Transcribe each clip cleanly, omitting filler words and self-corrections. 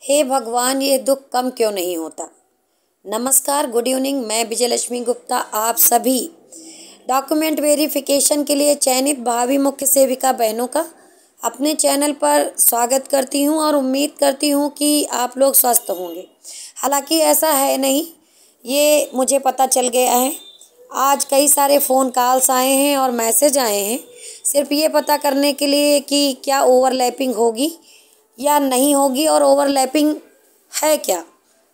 हे भगवान, ये दुख कम क्यों नहीं होता। नमस्कार, गुड इवनिंग। मैं विजयलक्ष्मी गुप्ता आप सभी डॉक्यूमेंट वेरिफिकेशन के लिए चयनित भावी मुख्य सेविका बहनों का अपने चैनल पर स्वागत करती हूं और उम्मीद करती हूं कि आप लोग स्वस्थ होंगे। हालांकि ऐसा है नहीं, ये मुझे पता चल गया है। आज कई सारे फ़ोन कॉल्स आए हैं और मैसेज आए हैं सिर्फ ये पता करने के लिए कि क्या ओवरलैपिंग होगी या नहीं होगी और ओवरलैपिंग है क्या।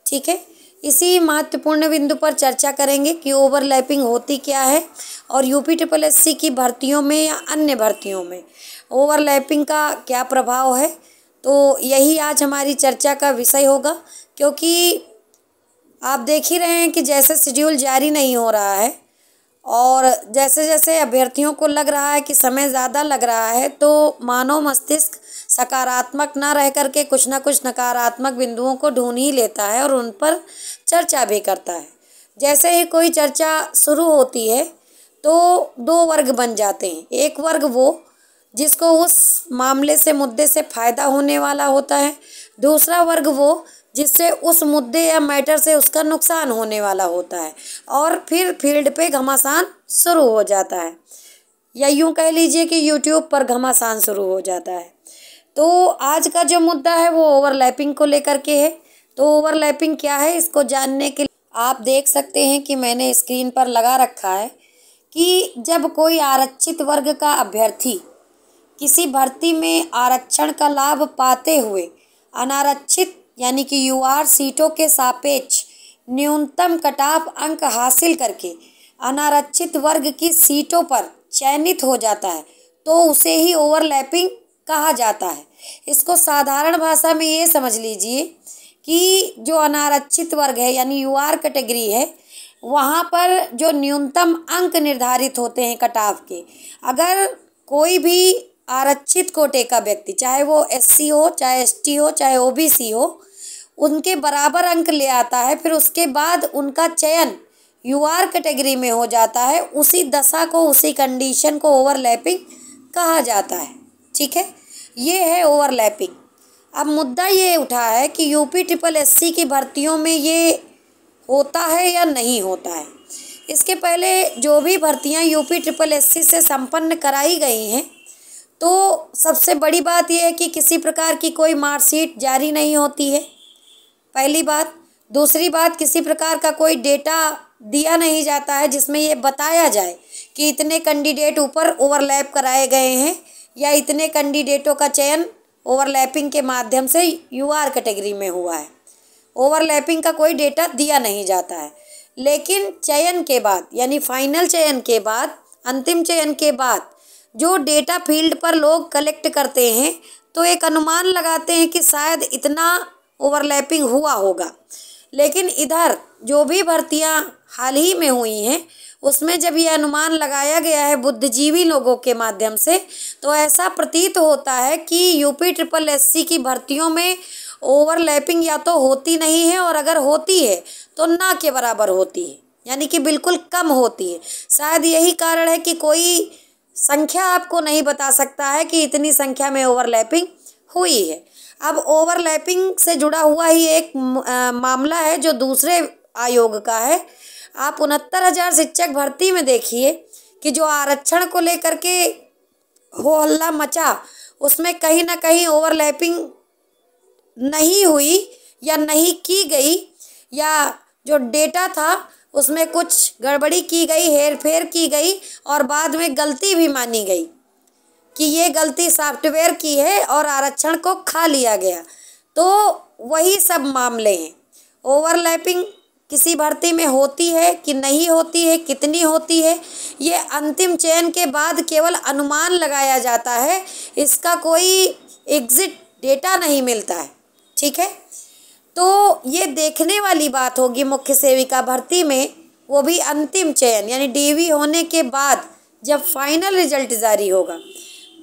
ठीक है, इसी महत्वपूर्ण बिंदु पर चर्चा करेंगे कि ओवरलैपिंग होती क्या है और यूपी ट्रिपल एससी की भर्तियों में या अन्य भर्तियों में ओवरलैपिंग का क्या प्रभाव है। तो यही आज हमारी चर्चा का विषय होगा, क्योंकि आप देख ही रहे हैं कि जैसे शेड्यूल जारी नहीं हो रहा है और जैसे जैसे अभ्यर्थियों को लग रहा है कि समय ज़्यादा लग रहा है, तो मानव मस्तिष्क सकारात्मक ना रह करके कुछ ना कुछ नकारात्मक बिंदुओं को ढूंढ ही लेता है और उन पर चर्चा भी करता है। जैसे ही कोई चर्चा शुरू होती है तो दो वर्ग बन जाते हैं। एक वर्ग वो जिसको उस मामले से मुद्दे से फ़ायदा होने वाला होता है, दूसरा वर्ग वो जिससे उस मुद्दे या मैटर से उसका नुकसान होने वाला होता है और फिर फील्ड पे घमासान शुरू हो जाता है, या यूँ कह लीजिए कि यूट्यूब पर घमासान शुरू हो जाता है। तो आज का जो मुद्दा है वो ओवरलैपिंग को लेकर के है। तो ओवरलैपिंग क्या है, इसको जानने के लिए आप देख सकते हैं कि मैंने स्क्रीन पर लगा रखा है कि जब कोई आरक्षित वर्ग का अभ्यर्थी किसी भर्ती में आरक्षण का लाभ पाते हुए अनारक्षित यानी कि यूआर सीटों के सापेक्ष न्यूनतम कटऑफ अंक हासिल करके अनारक्षित वर्ग की सीटों पर चयनित हो जाता है तो उसे ही ओवरलैपिंग कहा जाता है। इसको साधारण भाषा में ये समझ लीजिए कि जो अनारक्षित वर्ग है यानी यूआर कैटेगरी है, वहाँ पर जो न्यूनतम अंक निर्धारित होते हैं कटऑफ के, अगर कोई भी आरक्षित कोटे का व्यक्ति, चाहे वो एससी हो, चाहे एसटी हो, चाहे ओबीसी हो, उनके बराबर अंक ले आता है, फिर उसके बाद उनका चयन यूआर कैटेगरी में हो जाता है, उसी दशा को, उसी कंडीशन को ओवरलैपिंग कहा जाता है। ठीक है, ये है ओवरलैपिंग। अब मुद्दा ये उठा है कि यूपी ट्रिपल एससी की भर्तियों में ये होता है या नहीं होता है। इसके पहले जो भी भर्तियां यूपी ट्रिपल एससी से संपन्न कराई गई हैं, तो सबसे बड़ी बात यह है कि किसी प्रकार की कोई मार्कशीट जारी नहीं होती है, पहली बात। दूसरी बात, किसी प्रकार का कोई डेटा दिया नहीं जाता है जिसमें ये बताया जाए कि इतने कैंडिडेट ऊपर ओवरलैप कराए गए हैं या इतने कैंडिडेटों का चयन ओवरलैपिंग के माध्यम से यूआर कैटेगरी में हुआ है। ओवरलैपिंग का कोई डेटा दिया नहीं जाता है, लेकिन चयन के बाद यानी फाइनल चयन के बाद, अंतिम चयन के बाद जो डेटा फील्ड पर लोग कलेक्ट करते हैं तो एक अनुमान लगाते हैं कि शायद इतना ओवरलैपिंग हुआ होगा। लेकिन इधर जो भी भर्तियां हाल ही में हुई हैं उसमें जब ये अनुमान लगाया गया है बुद्धिजीवी लोगों के माध्यम से, तो ऐसा प्रतीत होता है कि यूपी ट्रिपल एससी की भर्तियों में ओवरलैपिंग या तो होती नहीं है और अगर होती है तो ना के बराबर होती है, यानी कि बिल्कुल कम होती है। शायद यही कारण है कि कोई संख्या आपको नहीं बता सकता है कि इतनी संख्या में ओवरलैपिंग हुई है। अब ओवरलैपिंग से जुड़ा हुआ ही एक मामला है जो दूसरे आयोग का है। आप 69,000 शिक्षक भर्ती में देखिए कि जो आरक्षण को लेकर के हो हल्ला मचा, उसमें कहीं ना कहीं ओवरलैपिंग नहीं हुई या नहीं की गई, या जो डेटा था उसमें कुछ गड़बड़ी की गई, हेरफेर की गई और बाद में गलती भी मानी गई कि ये गलती सॉफ्टवेयर की है और आरक्षण को खा लिया गया। तो वही सब मामले हैं। ओवरलैपिंग किसी भर्ती में होती है कि नहीं होती है, कितनी होती है, ये अंतिम चयन के बाद केवल अनुमान लगाया जाता है, इसका कोई एग्जिट डेटा नहीं मिलता है। ठीक है, तो ये देखने वाली बात होगी मुख्य सेविका भर्ती में, वो भी अंतिम चयन यानी डीवी होने के बाद जब फाइनल रिजल्ट जारी होगा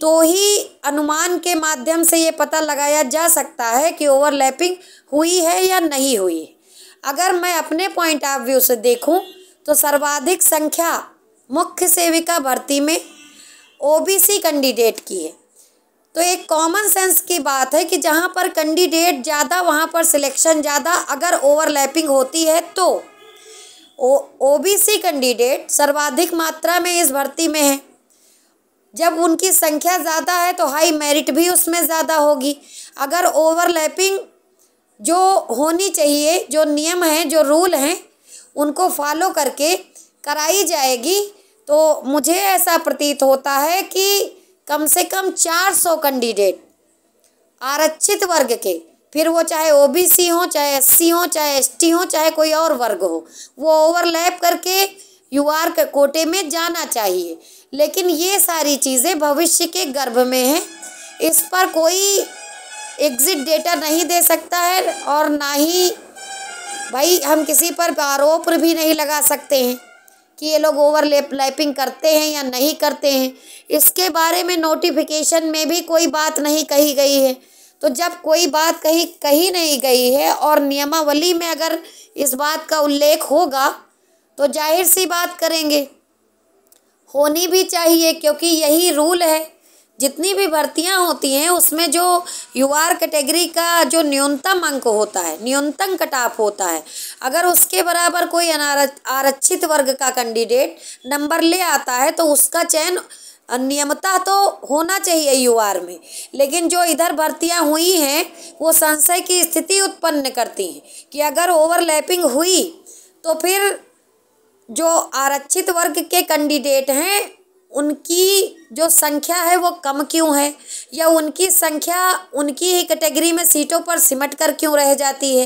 तो ही अनुमान के माध्यम से ये पता लगाया जा सकता है कि ओवरलैपिंग हुई है या नहीं हुई है। अगर मैं अपने पॉइंट ऑफ व्यू से देखूं तो सर्वाधिक संख्या मुख्य सेविका भर्ती में ओबीसी कैंडिडेट की है। तो एक कॉमन सेंस की बात है कि जहाँ पर कैंडिडेट ज़्यादा वहाँ पर सिलेक्शन ज़्यादा, अगर ओवरलैपिंग होती है तो ओबीसी कैंडिडेट सर्वाधिक मात्रा में इस भर्ती में है। जब उनकी संख्या ज़्यादा है तो हाई मेरिट भी उसमें ज़्यादा होगी। अगर ओवरलैपिंग जो होनी चाहिए, जो नियम हैं, जो रूल हैं, उनको फॉलो करके कराई जाएगी तो मुझे ऐसा प्रतीत होता है कि कम से कम 400 कैंडिडेट आरक्षित वर्ग के, फिर वो चाहे ओबीसी हो, चाहे एससी हो, चाहे एसटी हो, चाहे कोई और वर्ग हो, वो ओवरलैप करके यूआर कोटे में जाना चाहिए। लेकिन ये सारी चीज़ें भविष्य के गर्भ में हैं, इस पर कोई एग्जिट डेटा नहीं दे सकता है और ना ही भाई हम किसी पर आरोप भी नहीं लगा सकते हैं कि ये लोग ओवरलैपिंग करते हैं या नहीं करते हैं। इसके बारे में नोटिफिकेशन में भी कोई बात नहीं कही गई है। तो जब कोई बात कही नहीं गई है और नियमावली में अगर इस बात का उल्लेख होगा तो जाहिर सी बात करेंगे, होनी भी चाहिए, क्योंकि यही रूल है। जितनी भी भर्तियां होती हैं उसमें जो यूआर कैटेगरी का जो न्यूनतम अंक होता है, न्यूनतम कट ऑफ होता है, अगर उसके बराबर कोई आरक्षित वर्ग का कैंडिडेट नंबर ले आता है तो उसका चयन नियमतः तो होना चाहिए यूआर में। लेकिन जो इधर भर्तियां हुई हैं वो संशय की स्थिति उत्पन्न करती हैं कि अगर ओवरलैपिंग हुई तो फिर जो आरक्षित वर्ग के कैंडिडेट हैं उनकी जो संख्या है वो कम क्यों है, या उनकी संख्या उनकी ही कैटेगरी में सीटों पर सिमट कर क्यों रह जाती है।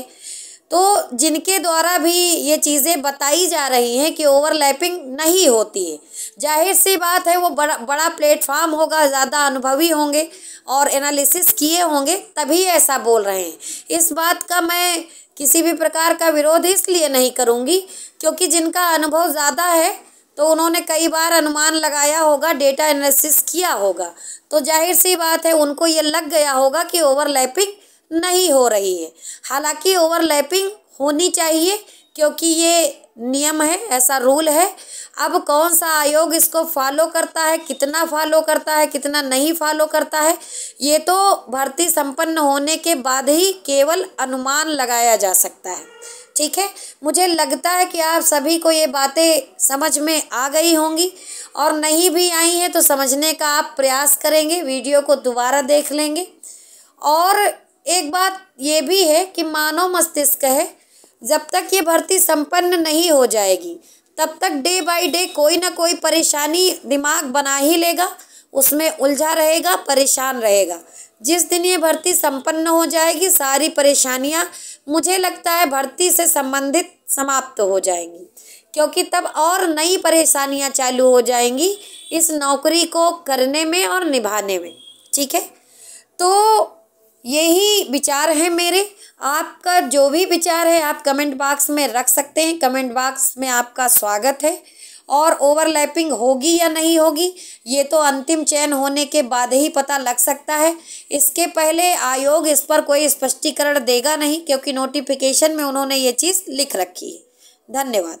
तो जिनके द्वारा भी ये चीज़ें बताई जा रही हैं कि ओवरलैपिंग नहीं होती है, जाहिर सी बात है वो बड़ा प्लेटफार्म होगा, ज़्यादा अनुभवी होंगे और एनालिसिस किए होंगे तभी ऐसा बोल रहे हैं। इस बात का मैं किसी भी प्रकार का विरोध इसलिए नहीं करूँगी क्योंकि जिनका अनुभव ज़्यादा है तो उन्होंने कई बार अनुमान लगाया होगा, डेटा एनालिसिस किया होगा, तो जाहिर सी बात है उनको ये लग गया होगा कि ओवरलैपिंग नहीं हो रही है। हालांकि ओवरलैपिंग होनी चाहिए क्योंकि ये नियम है, ऐसा रूल है। अब कौन सा आयोग इसको फॉलो करता है, कितना फॉलो करता है, कितना नहीं फॉलो करता है, ये तो भर्ती संपन्न होने के बाद ही केवल अनुमान लगाया जा सकता है। ठीक है, मुझे लगता है कि आप सभी को ये बातें समझ में आ गई होंगी, और नहीं भी आई हैं तो समझने का आप प्रयास करेंगे, वीडियो को दोबारा देख लेंगे। और एक बात ये भी है कि मानव मस्तिष्क है, जब तक ये भर्ती संपन्न नहीं हो जाएगी तब तक डे बाय डे कोई ना कोई परेशानी दिमाग बना ही लेगा, उसमें उलझा रहेगा, परेशान रहेगा। जिस दिन ये भर्ती संपन्न हो जाएगी सारी परेशानियां मुझे लगता है भर्ती से संबंधित समाप्त हो जाएंगी, क्योंकि तब और नई परेशानियां चालू हो जाएंगी इस नौकरी को करने में और निभाने में। ठीक है, तो यही विचार है मेरे। आपका जो भी विचार है आप कमेंट बॉक्स में रख सकते हैं, कमेंट बॉक्स में आपका स्वागत है। और ओवरलैपिंग होगी या नहीं होगी ये तो अंतिम चयन होने के बाद ही पता लग सकता है। इसके पहले आयोग इस पर कोई स्पष्टीकरण देगा नहीं, क्योंकि नोटिफिकेशन में उन्होंने ये चीज़ लिख रखी है। धन्यवाद।